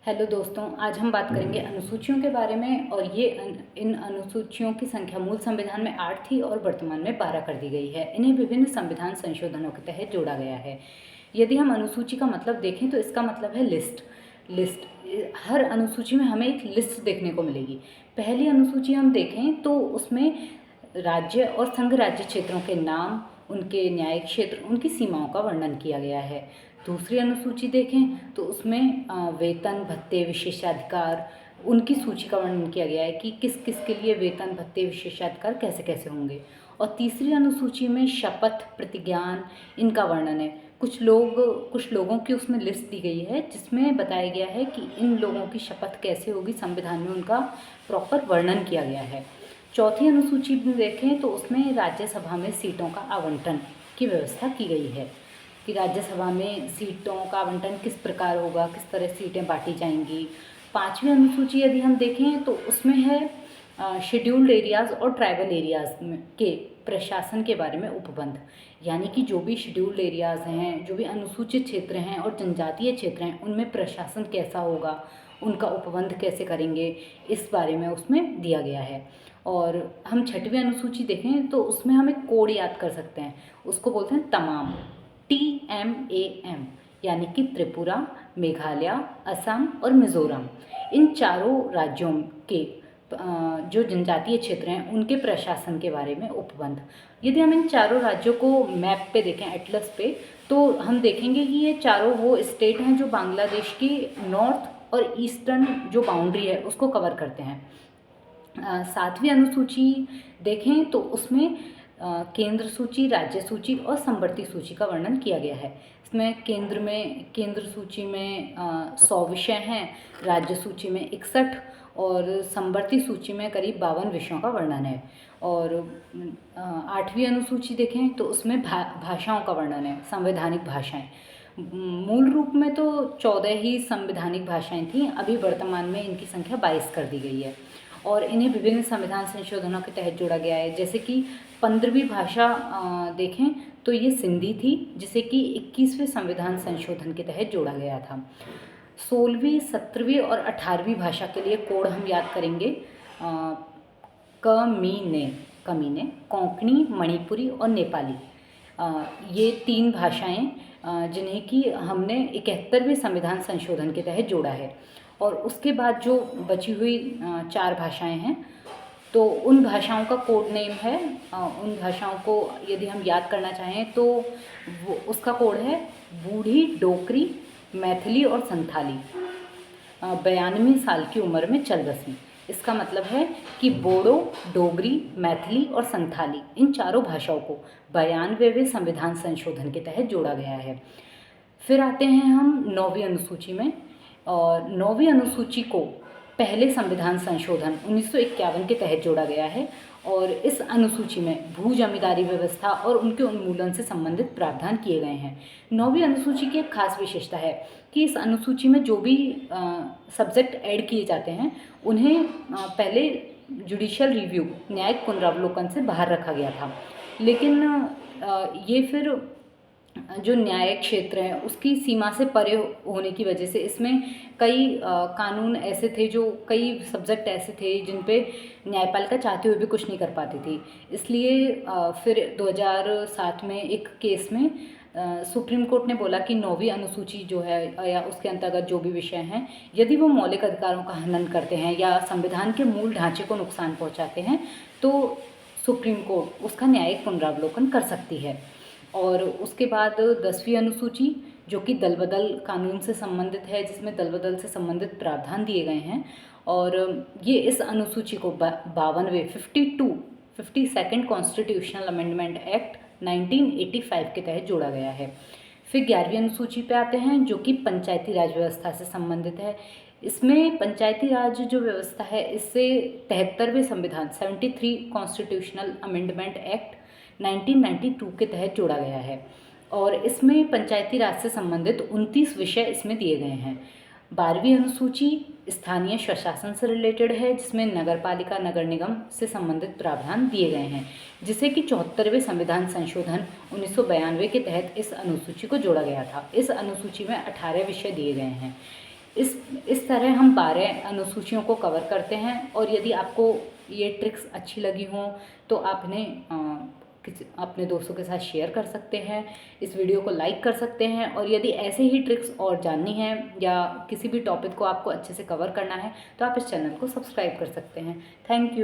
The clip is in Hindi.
हेलो दोस्तों, आज हम बात करेंगे अनुसूचियों के बारे में। और इन अनुसूचियों की संख्या मूल संविधान में 8 थी और वर्तमान में 12 कर दी गई है। इन्हें विभिन्न संविधान संशोधनों के तहत जोड़ा गया है। यदि हम अनुसूची का मतलब देखें तो इसका मतलब है लिस्ट। हर अनुसूची में हमें एक लिस्ट देखने को मिलेगी। पहली अनुसूची हम देखें तो उसमें राज्य और संघ राज्य क्षेत्रों के नाम, उनके न्यायिक क्षेत्र, उनकी सीमाओं का वर्णन किया गया है। दूसरी अनुसूची देखें तो उसमें वेतन, भत्ते, विशेषाधिकार, उनकी सूची का वर्णन किया गया है कि किस किस के लिए वेतन, भत्ते, विशेषाधिकार कैसे कैसे होंगे। और तीसरी अनुसूची में शपथ, प्रतिज्ञान, इनका वर्णन है। कुछ लोगों की उसमें लिस्ट दी गई है जिसमें बताया गया है कि इन लोगों की शपथ कैसे होगी, संविधान में उनका प्रॉपर वर्णन किया गया है। चौथी अनुसूची में देखें तो उसमें राज्यसभा में सीटों का आवंटन की व्यवस्था की गई है कि राज्यसभा में सीटों का आवंटन किस प्रकार होगा, किस तरह सीटें बांटी जाएंगी। पांचवी अनुसूची यदि हम देखें तो उसमें है शेड्यूल्ड एरियाज़ और ट्राइबल एरियाज़ के प्रशासन के बारे में उपबंध। यानी कि जो भी शेड्यूल्ड एरियाज़ हैं, जो भी अनुसूचित क्षेत्र हैं और जनजातीय क्षेत्र हैं, उनमें प्रशासन कैसा होगा, उनका उपबंध कैसे करेंगे, इस बारे में उसमें दिया गया है। और हम छठवीं अनुसूची देखें तो उसमें हम एक कोड याद कर सकते हैं, उसको बोलते हैं तमाम, TMAM, यानी कि त्रिपुरा, मेघालय, असम और मिज़ोरम। इन चारों राज्यों के जो जनजातीय क्षेत्र हैं उनके प्रशासन के बारे में उपबंध। यदि हम इन चारों राज्यों को मैप पे देखें, एटलस पे, तो हम देखेंगे कि ये चारों वो स्टेट हैं जो बांग्लादेश की नॉर्थ और ईस्टर्न जो बाउंड्री है उसको कवर करते हैं। सातवीं अनुसूची देखें तो उसमें केंद्र सूची, राज्य सूची और समवर्ती सूची का वर्णन किया गया है। इसमें केंद्र सूची में 100 विषय हैं, राज्य सूची में 61 और समवर्ती सूची में करीब 52 विषयों का वर्णन है। और आठवीं अनुसूची देखें तो उसमें भाषाओं का वर्णन है, संवैधानिक भाषाएं। मूल रूप में तो 14 ही संवैधानिक भाषाएं थीं, अभी वर्तमान में इनकी संख्या 22 कर दी गई है और इन्हें विभिन्न संविधान संशोधनों के तहत जोड़ा गया है। जैसे कि 15वीं भाषा देखें तो ये सिंधी थी, जिसे कि 21वें संविधान संशोधन के तहत जोड़ा गया था। 16वीं, 17वीं और 18वीं भाषा के लिए कोड हम याद करेंगे, कमीने, कोंकणी, मणिपुरी और नेपाली। ये 3 भाषाएं जिन्हें कि हमने 71वें संविधान संशोधन के तहत जोड़ा है। और उसके बाद जो बची हुई 4 भाषाएं हैं तो उन भाषाओं का कोड नेम है, उन भाषाओं को यदि हम याद करना चाहें तो वो उसका कोड है बूढ़ी, डोगरी, मैथिली और संथाली। 92 साल की उम्र में चल बसी। इसका मतलब है कि बोडो, डोगरी, मैथिली और संथाली, इन चारों भाषाओं को 92वें संविधान संशोधन के तहत जोड़ा गया है। फिर आते हैं हम 9वीं अनुसूची में। और 9वीं अनुसूची को पहले संविधान संशोधन 1951 के तहत जोड़ा गया है। और इस अनुसूची में भू जमींदारी व्यवस्था और उनके उन्मूलन से संबंधित प्रावधान किए गए हैं। 9वीं अनुसूची की एक खास विशेषता है कि इस अनुसूची में जो भी सब्जेक्ट ऐड किए जाते हैं उन्हें पहले जुडिशियल रिव्यू, न्यायिक पुनरावलोकन से बाहर रखा गया था। लेकिन ये फिर जो न्यायिक क्षेत्र है उसकी सीमा से परे होने की वजह से इसमें कई कानून ऐसे थे, जो कई सब्जेक्ट ऐसे थे जिन पे न्यायपालिका चाहते हुए भी कुछ नहीं कर पाती थी। इसलिए फिर 2007 में एक केस में सुप्रीम कोर्ट ने बोला कि 9वीं अनुसूची जो है या उसके अंतर्गत जो भी विषय हैं, यदि वो मौलिक अधिकारों का हनन करते हैं या संविधान के मूल ढांचे को नुकसान पहुंचाते हैं तो सुप्रीम कोर्ट उसका न्यायिक पुनरावलोकन कर सकती है। और उसके बाद 10वीं अनुसूची जो कि दल बदल कानून से संबंधित है, जिसमें दल बदल से संबंधित प्रावधान दिए गए हैं। और ये इस अनुसूची को 52nd कॉन्स्टिट्यूशनल अमेंडमेंट एक्ट 1985 के तहत जोड़ा गया है। फिर 11वीं अनुसूची पे आते हैं जो कि पंचायती राज व्यवस्था से संबंधित है। इसमें पंचायती राज जो व्यवस्था है इससे 73वें संविधान 73 कॉन्स्टिट्यूशनल अमेंडमेंट एक्ट 1992 के तहत जोड़ा गया है। और इसमें पंचायती राज से संबंधित 29 विषय इसमें दिए गए हैं। 12वीं अनुसूची स्थानीय स्वशासन से रिलेटेड है, जिसमें नगर पालिका, नगर निगम से संबंधित प्रावधान दिए गए हैं, जिसे कि 74वें संविधान संशोधन 1992 के तहत इस अनुसूची को जोड़ा गया था। इस अनुसूची में 18 विषय दिए गए हैं। इस तरह हम 12 अनुसूचियों को कवर करते हैं। और यदि आपको ये ट्रिक्स अच्छी लगी हों तो आप इन्हें अपने दोस्तों के साथ शेयर कर सकते हैं, इस वीडियो को लाइक कर सकते हैं। और यदि ऐसे ही ट्रिक्स और जाननी है या किसी भी टॉपिक को आपको अच्छे से कवर करना है तो आप इस चैनल को सब्सक्राइब कर सकते हैं। Thank you.